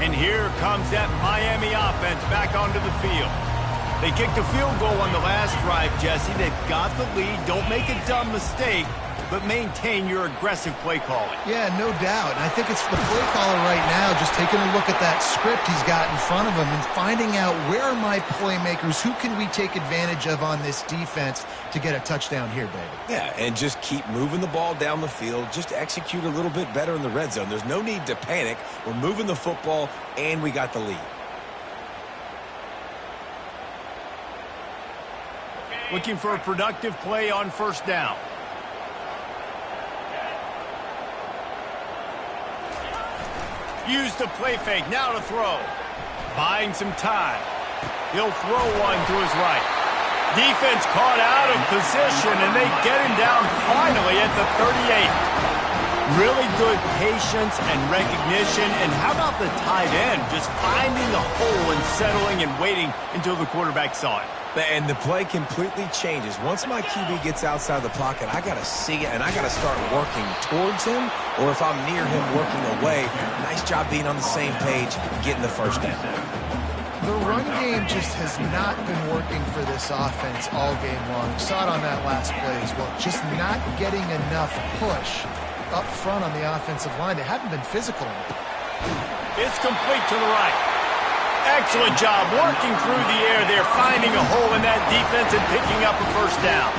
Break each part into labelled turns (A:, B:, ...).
A: And here comes that Miami offense back onto the field. They kicked a field goal on the last drive, Jesse. They've got the lead. Don't make a dumb mistake, but maintain your aggressive play calling.
B: Yeah, no doubt. And I think it's the play caller right now just taking a look at that script he's got in front of him and finding out where are my playmakers, who can we take advantage of on this defense to get a touchdown here, baby.
C: Yeah, and just keep moving the ball down the field. Just execute a little bit better in the red zone. There's no need to panic. We're moving the football, and we got the lead.
A: Looking for a productive play on first down. Use the play fake, now to throw. Buying some time. He'll throw one to his right. Defense caught out of position, and they get him down finally at the 38. Really good patience and recognition. And how about the tight end just finding the hole and settling and waiting until the quarterback saw it?
C: And the play completely changes. Once my QB gets outside the pocket, I got to see it, and I got to start working towards him, or if I'm near him, working away. Nice job being on the same page, getting the first down.
B: The run game just has not been working for this offense all game long. We saw it on that last play as well. Just not getting enough push up front on the offensive line. They haven't been physical.
A: It's complete to the right. Excellent job working through the air there, finding a hole in that defense and picking up a first down.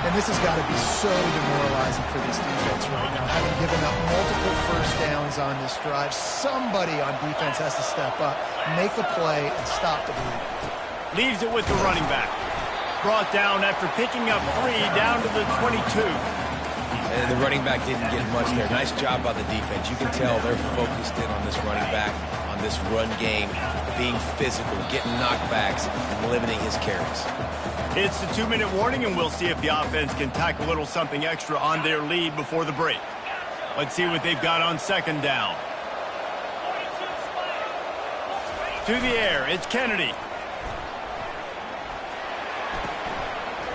B: And this has got to be so demoralizing for this defense right now, having given up multiple first downs on this drive. Somebody on defense has to step up, make a play, and stop the bleed.
A: Leaves it with the running back. Brought down after picking up 3 down to the 22.
C: And the running back didn't get much there. Nice job by the defense. You can tell they're focused in on this running back, on this run game, being physical, getting knockbacks, and limiting his carries.
A: It's the 2-minute warning, and we'll see if the offense can tack a little something extra on their lead before the break. Let's see what they've got on second down. To the air, it's Kennedy.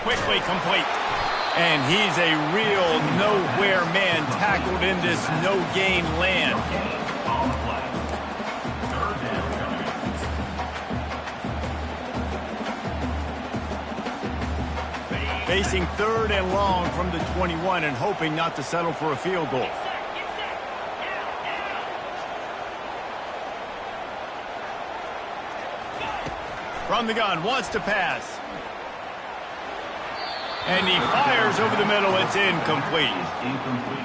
A: Quickly complete. And he's a real nowhere man tackled in this no-gain land. Facing 3rd and long from the 21 and hoping not to settle for a field goal. From the gun, wants to pass. And he fires over the middle. It's incomplete.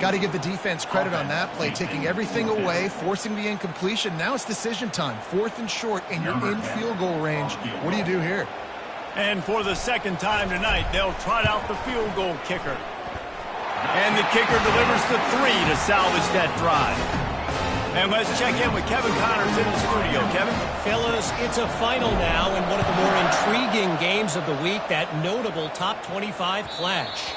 B: Got to give the defense credit on that play, taking everything away, forcing the incompletion. Now it's decision time. 4th and short, and you're in field goal range. What do you do here?
A: And for the second time tonight, they'll trot out the field goal kicker. And the kicker delivers the 3 to salvage that drive. And let's check in with Kevin Connors in the studio. Kevin?
D: Fellas, it's a final now in one of the more intriguing games of the week, that notable top 25 clash.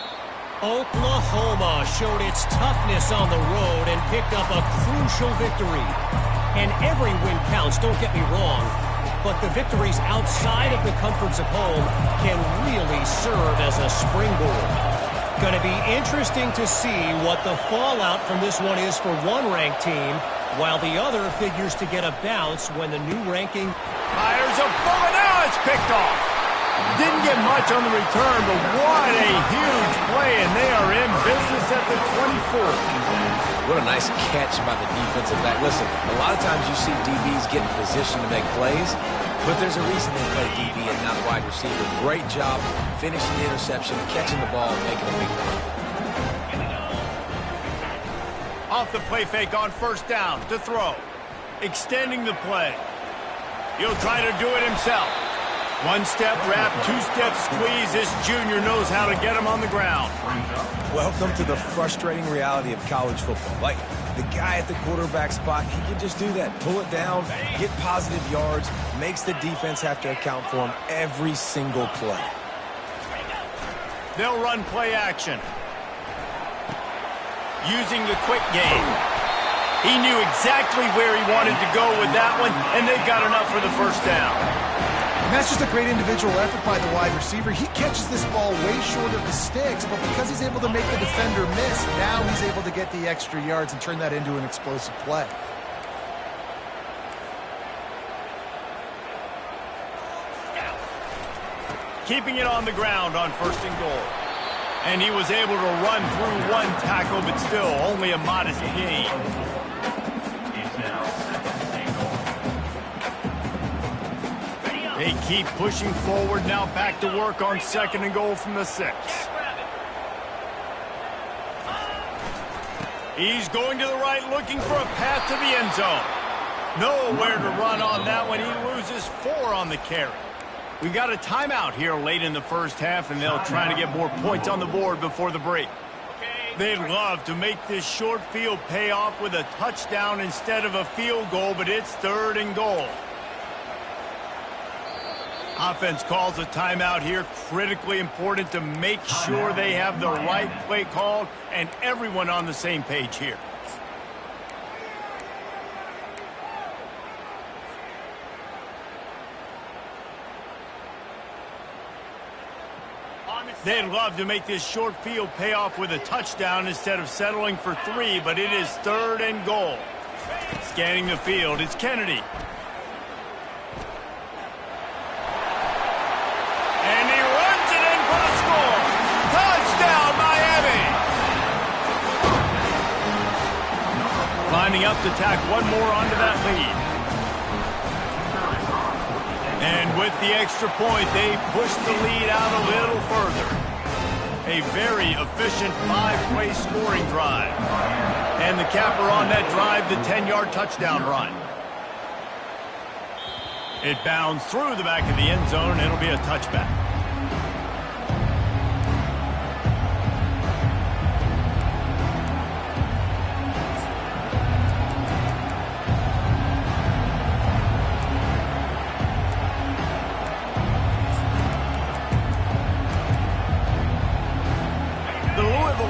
D: Oklahoma showed its toughness on the road and picked up a crucial victory. And every win counts, don't get me wrong, but the victories outside of the comforts of home can really serve as a springboard. Going to be interesting to see what the fallout from this one is for one ranked team, while the other figures to get a bounce when the new ranking
A: fires a bullet. Now it's picked off. Didn't get much on the return, but what a huge play, and they are in business at the 24.
C: What a nice catch by the defensive back. Listen, a lot of times you see DBs get in position to make plays, but there's a reason they play DB and not wide receiver. Great job finishing the interception, catching the ball, and making a big play.
A: Off the play fake on first down to throw. Extending the play. He'll try to do it himself. 1-step wrap, 2-step squeeze. This junior knows how to get him on the ground.
C: Welcome to the frustrating reality of college football. Like, the guy at the quarterback spot, he can just do that. Pull it down, get positive yards, makes the defense have to account for him every single play.
A: They'll run play action. Using the quick game. He knew exactly where he wanted to go with that one, and they've got enough for the first down.
B: And that's just a great individual effort by the wide receiver. He catches this ball way short of the sticks, but because he's able to make the defender miss, now he's able to get the extra yards and turn that into an explosive play.
A: keeping it on the ground on 1st and goal. And he was able to run through one tackle, but still only a modest gain. They keep pushing forward, now back to work on 2nd and goal from the 6. He's going to the right, looking for a path to the end zone. Nowhere to run on that one. He loses 4 on the carry. We got a timeout here late in the first half, and they'll try to get more points on the board before the break. They'd love to make this short field pay off with a touchdown instead of a field goal, but it's 3rd and goal. Offense calls a timeout here. Critically important to make sure they have the right play called and everyone on the same page here. They'd love to make this short field pay off with a touchdown instead of settling for 3, but it is 3rd and goal. Scanning the field, it's Kennedy. And he runs it in for the score. Touchdown, Miami! Lining up to tack one more onto that lead. And with the extra point, they push the lead out a little further. A very efficient 5-play scoring drive. And the capper on that drive, the 10-yard touchdown run. It bounds through the back of the end zone, and it'll be a touchback.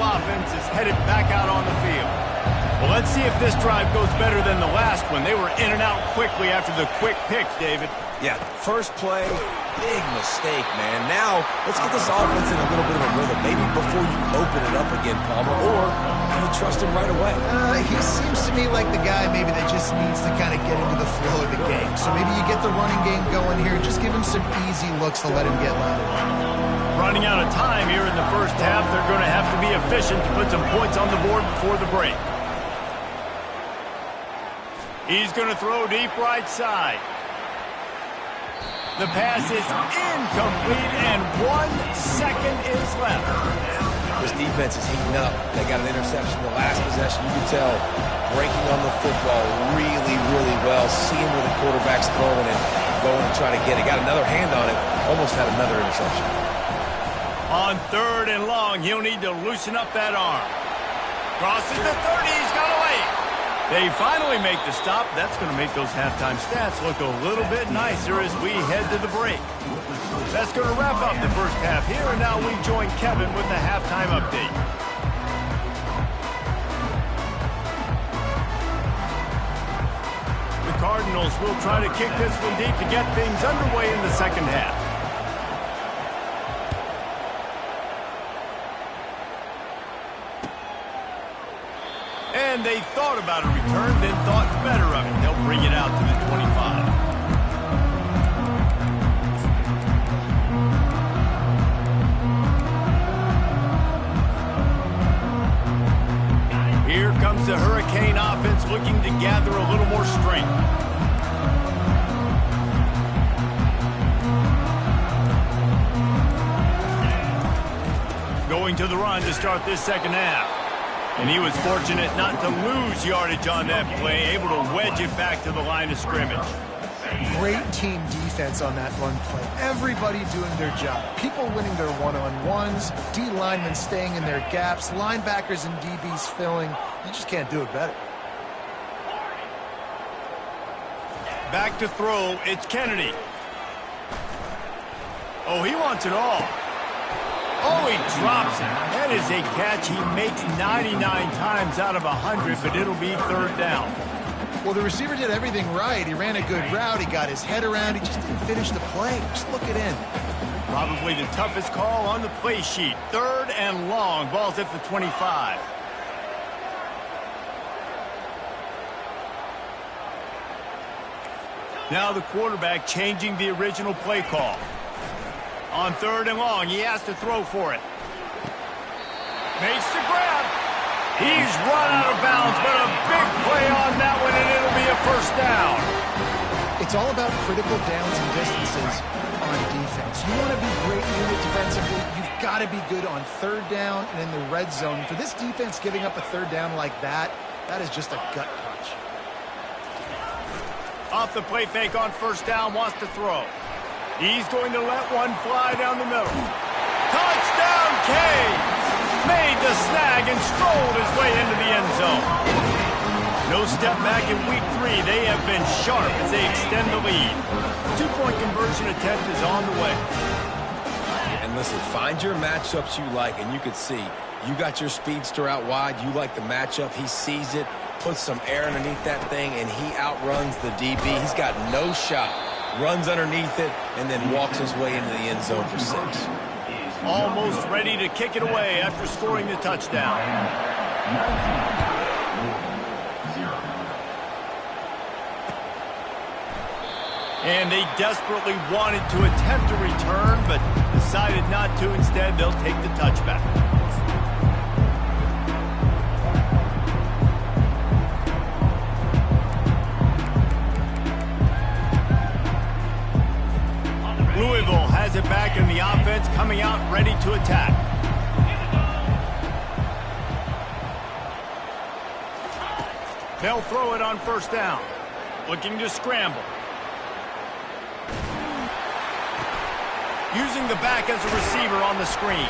A: Offense is headed back out on the field. Well, let's see if this drive goes better than the last one. They were in and out quickly after the quick pick, David.
C: Yeah, first play, big mistake, man. Now, let's get this offense in a little bit of a rhythm. Maybe before you open it up again, Palmer, or do you trust him right away?
B: He seems to me like the guy maybe that just needs to kind of get into the flow of the game. So maybe you get the running game going here. Just give him some easy looks to let him get landed.
A: Running out of time here in the first half, they're going to have to be efficient to put some points on the board before the break. He's going to throw deep right side. The pass is incomplete, and 1 second is left.
C: This defense is heating up. They got an interception the last possession. You can tell breaking on the football really, really well, seeing where the quarterback's throwing it, going to try to get it. Got another hand on it, almost had another interception.
A: On 3rd and long, he'll need to loosen up that arm. Crosses the 30, he's got away. They finally make the stop. That's going to make those halftime stats look a little bit nicer as we head to the break. That's going to wrap up the first half here, and now we join Kevin with the halftime update. The Cardinals will try to kick this one deep to get things underway in the second half. And they thought about a return, then thought better of it. They'll bring it out to the 25. Here comes the Hurricane offense looking to gather a little more strength. Going to the run to start this second half. And he was fortunate not to lose yardage on that play, able to wedge it back to the line of scrimmage.
B: Great team defense on that run play. Everybody doing their job. People winning their one-on-ones, D linemen staying in their gaps, linebackers and DBs filling. You just can't do it better.
A: Back to throw, it's Kennedy. Oh, he wants it all. Oh, he drops it. That is a catch he makes 99 times out of 100, but it'll be 3rd down.
B: Well, the receiver did everything right. He ran a good route. He got his head around. He just didn't finish the play. Just look it in.
A: Probably the toughest call on the play sheet. 3rd and long. Ball's at the 25. Now the quarterback changing the original play call. On 3rd and long, he has to throw for it. Makes the grab. He's run out of bounds, but a big play on that one, and it'll be a first down.
B: It's all about critical downs and distances on defense. You want to be great unit defensively, you've got to be good on 3rd down and in the red zone. For this defense, giving up a 3rd down like that is just a gut punch.
A: Off the play fake on 1st down, wants to throw. He's going to let one fly down the middle. Touchdown, Canes! Made the snag and strolled his way into the end zone. No step back in week 3. They have been sharp as they extend the lead. 2-point conversion attempt is on the way.
C: And listen, find your matchups you like, and you can see you got your speedster out wide. You like the matchup. He sees it, puts some air underneath that thing, and he outruns the DB. He's got no shot. Runs underneath it, and then walks his way into the end zone for 6.
A: Almost ready to kick it away after scoring the touchdown. And they desperately wanted to attempt a return, but decided not to. Instead, they'll take the touchback. Louisville has it back in the offense, coming out ready to attack. They'll throw it on 1st down. Looking to scramble. Using the back as a receiver on the screen.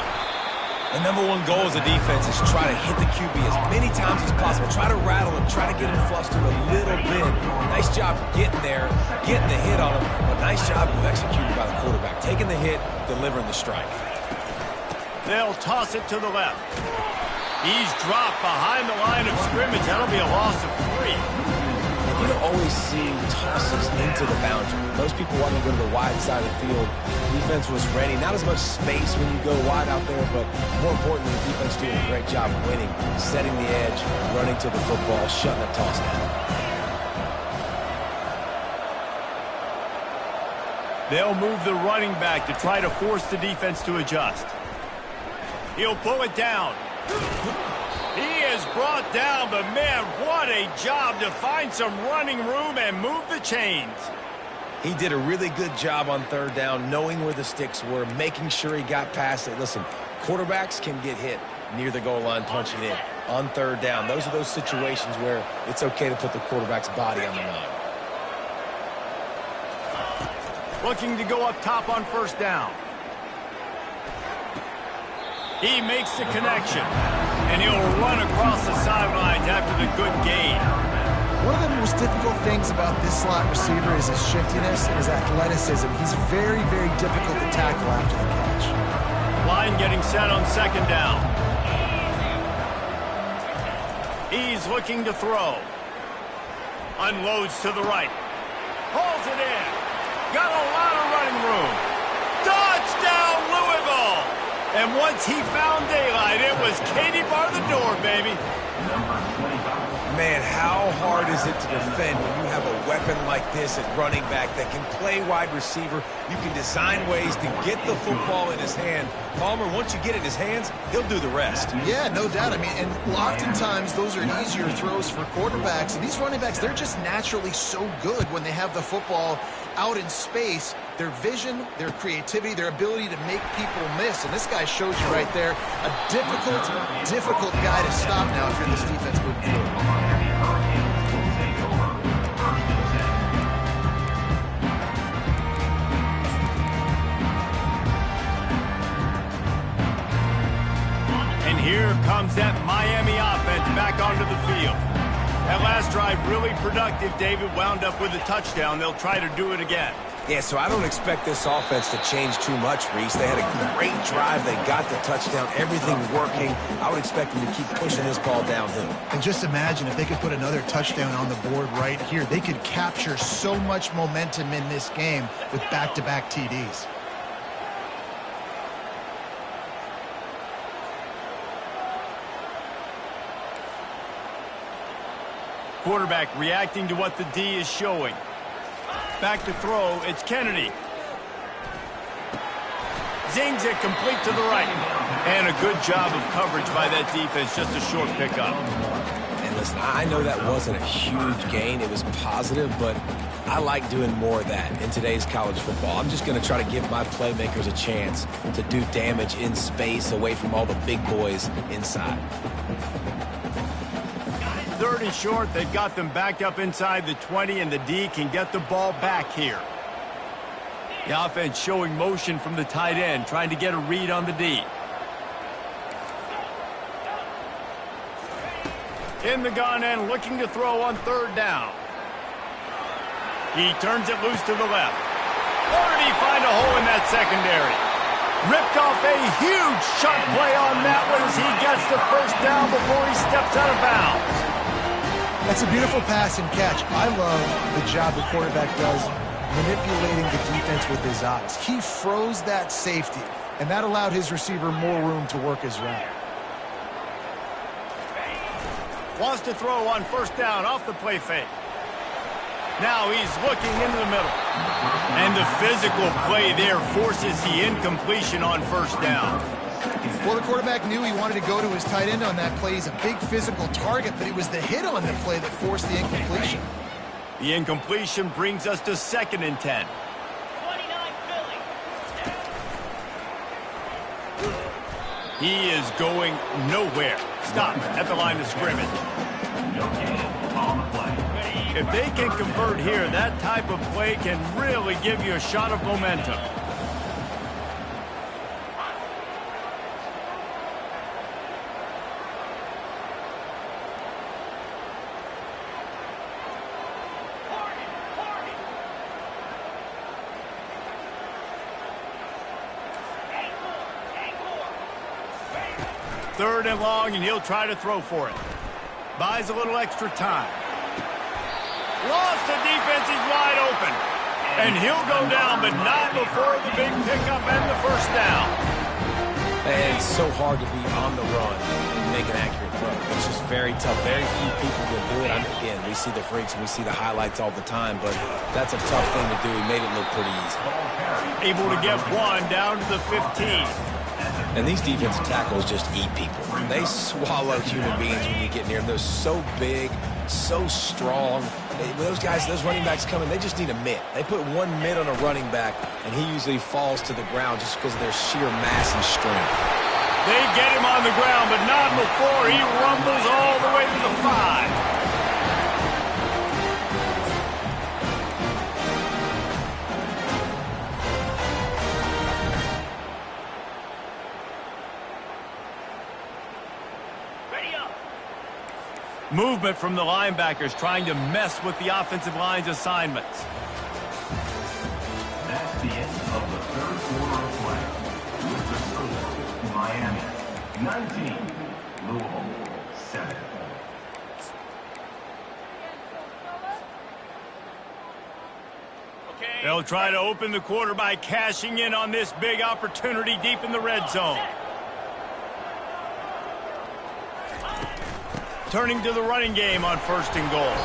C: The #1 goal as a defense is try to hit the QB as many times as possible. Try to rattle him, try to get him flustered a little bit. Nice job getting there, getting the hit on him, but nice job of executing by the quarterback. Taking the hit, delivering the strike.
A: They'll toss it to the left. He's dropped behind the line of scrimmage. That'll be a loss of 3.
C: You don't always see tosses into the boundary. Most people want to go to the wide side of the field. Defense was ready. Not as much space when you go wide out there, but more importantly, the defense doing a great job of winning, setting the edge, running to the football, shutting the toss down.
A: They'll move the running back to try to force the defense to adjust. He'll pull it down. He is brought down, but man, what a job to find some running room and move the chains.
C: He did a really good job on 3rd down, knowing where the sticks were, making sure he got past it. Listen, quarterbacks can get hit near the goal line punching in. On 3rd down, those are those situations where it's okay to put the quarterback's body on the line.
A: Looking to go up top on 1st down. He makes the connection, and he'll run across the sidelines after the good gain.
B: One of the most difficult things about this slot receiver is his shiftiness and his athleticism. He's very, very difficult to tackle after the catch.
A: Line getting set on 2nd down. He's looking to throw. Unloads to the right. Pulls it in. Got a lot of running room. Touchdown, Louisville! And once he found daylight, it was Katie bar the door, baby.
C: Man, how hard is it to defend when you have a weapon like this at running back that can play wide receiver? You can design ways to get the football in his hand. Palmer, once you get it in his hands, he'll do the rest.
B: Yeah, no doubt. I mean, and oftentimes those are easier throws for quarterbacks. And these running backs, they're just naturally so good when they have the football out in space. Their vision, their creativity, their ability to make people miss. And this guy shows you right there a difficult guy to stop now if you're this defense moving forward.
A: And here comes that Miami offense back onto the field. That last drive really productive. David wound up with a touchdown. They'll try to do it again.
C: Yeah, so I don't expect this offense to change too much, Reese. They had a great drive. They got the touchdown. Everything working. I would expect them to keep pushing this ball downhill.
B: And just imagine if they could put another touchdown on the board right here. They could capture so much momentum in this game with back-to-back TDs.
A: Quarterback reacting to what the D is showing. Back to throw, it's Kennedy. Zings it complete to the right. And a good job of coverage by that defense, just a short pickup.
C: And listen, I know that wasn't a huge gain. It was positive, but I like doing more of that in today's college football. I'm just going to try to give my playmakers a chance to do damage in space away from all the big boys inside.
A: 3rd and short, they've got them backed up inside the 20, and the D can get the ball back here. The offense showing motion from the tight end, trying to get a read on the D. In the gun end, looking to throw on 3rd down. He turns it loose to the left. Or did he find a hole in that secondary? Ripped off a huge shot play on that one as he gets the 1st down before he steps out of bounds.
B: That's a beautiful pass and catch. I love the job the quarterback does manipulating the defense with his eyes. He froze that safety, and that allowed his receiver more room to work his route.
A: Wants to throw on 1st down off the play fake. Now he's looking into the middle. And the physical play there forces the incompletion on 1st down.
B: Well, the quarterback knew he wanted to go to his tight end on that play. He's a big physical target, but it was the hit on the play that forced the incompletion.
A: The incompletion brings us to 2nd and 10.
E: 29 Philly.
A: He is going nowhere. Stop at the line of scrimmage. If they can convert here, that type of play can really give you a shot of momentum. Third and long, and he'll try to throw for it. Buys a little extra time. Lost, the defense is wide open. And he'll go down, but not before the big pickup and the 1st down.
C: And it's so hard to be on the run and make an accurate throw. It's just very tough. Very few people can do it. Again, we see the freaks and we see the highlights all the time, but that's a tough thing to do. He made it look pretty easy.
A: Able to get 1 down to the 15.
C: And these defensive tackles just eat people. They swallow human beings when you get near them. They're so big, so strong. Those guys, those running backs coming, they just need a mitt. They put 1 mitt on a running back, and he usually falls to the ground just because of their sheer mass and strength.
A: They get him on the ground, but not before he rumbles all the way to the 5. Movement from the linebackers trying to mess with the offensive line's assignments.
F: That's the end of the 3rd quarter of play. With the score, Miami 19, Louisville 7.
A: They'll try to open the quarter by cashing in on this big opportunity deep in the red zone. Turning to the running game on 1st and goal.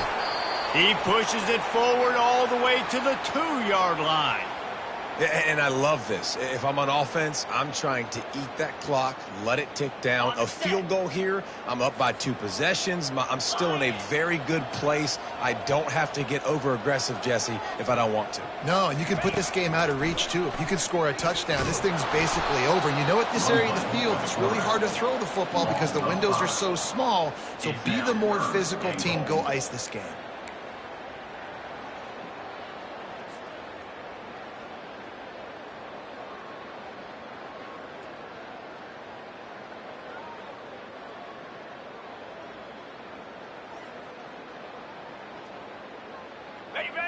A: He pushes it forward all the way to the 2-yard line.
C: And I love this. If I'm on offense, I'm trying to eat that clock, let it tick down. A field goal here, I'm up by 2 possessions. I'm still in a very good place. I don't have to get over-aggressive, Jesse, if I don't want to.
B: No, and you can put this game out of reach, too. If you can score a touchdown, this thing's basically over. And you know, at this area of the field, it's really hard to throw the football because the windows are so small. So be the more physical team. Go ice this game.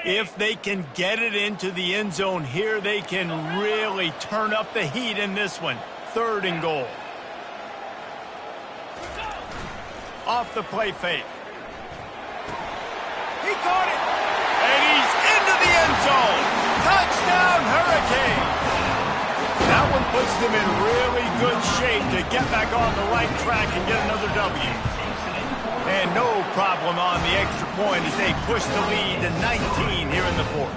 A: If they can get it into the end zone here, they can really turn up the heat in this one. 3rd and goal. Off the play fake. He caught it. And he's into the end zone. Touchdown, Hurricane. That one puts them in really good shape to get back on the right track and get another W. And no problem holding on the extra point as they push the lead to 19 here in the fourth.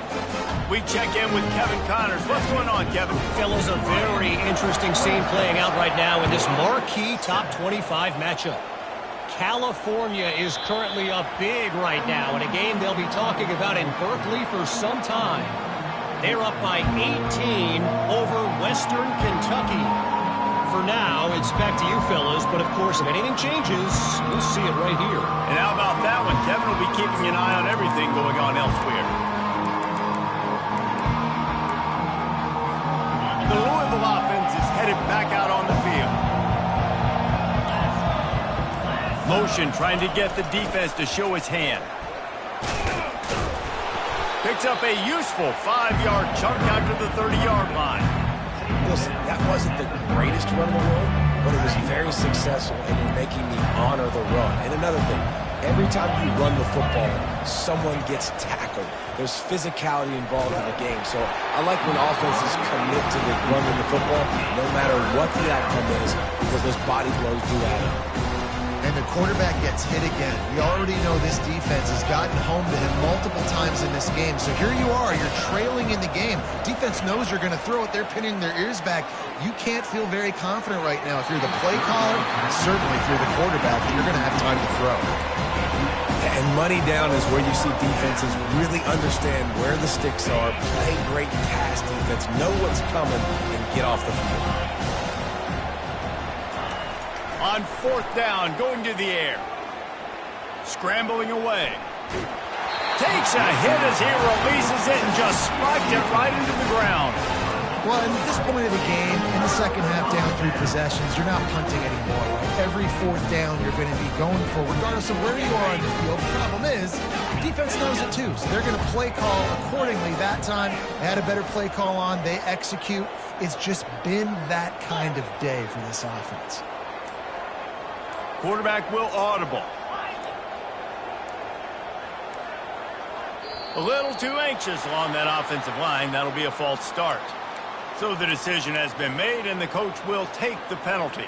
A: We check in with Kevin Connors. What's going on, Kevin?
D: Fellas, a very interesting scene playing out right now in this marquee top 25 matchup. California is currently up big right now in a game they'll be talking about in Berkeley for some time. They're up by 18 over Western Kentucky. For now, it's back to you fellas, but of course, if anything changes, we'll see it right here.
A: And how about that one? Kevin will be keeping an eye on everything going on elsewhere. The Louisville offense is headed back out on the field. Motion trying to get the defense to show his hand. Picks up a useful 5-yard chunk out to the 30-yard line.
C: Listen, that wasn't the greatest run in the world, but it was very successful, and you're making me honor the run. And another thing, every time you run the football, someone gets tackled. There's physicality involved in the game. So I like when offenses commit to the running the football, no matter what the outcome is, because those body blows do add up.
B: And the quarterback gets hit again. We already know this defense has gotten home to him multiple times in this game. So here you are, you're trailing in the game. Defense knows you're going to throw it. They're pinning their ears back. You can't feel very confident right now if you're the play caller, and certainly if you're the quarterback, that you're going to have time to throw.
C: And money down is where you see defenses really understand where the sticks are, play great pass defense, know what's coming, and get off the field.
A: On fourth down, going to the air. Scrambling away. Takes a hit as he releases it and just spiked it right into the ground.
B: Well, at this point of the game, in the second half, down 3 possessions, you're not punting anymore. Right? Every fourth down you're going to be going for, regardless of where you are on the field. The problem is, defense knows it too, so they're going to play call accordingly. That time, they had a better play call on. They execute. It's just been that kind of day for this offense.
A: Quarterback will audible. A little too anxious along that offensive line. That'll be a false start. So the decision has been made, and the coach will take the penalty.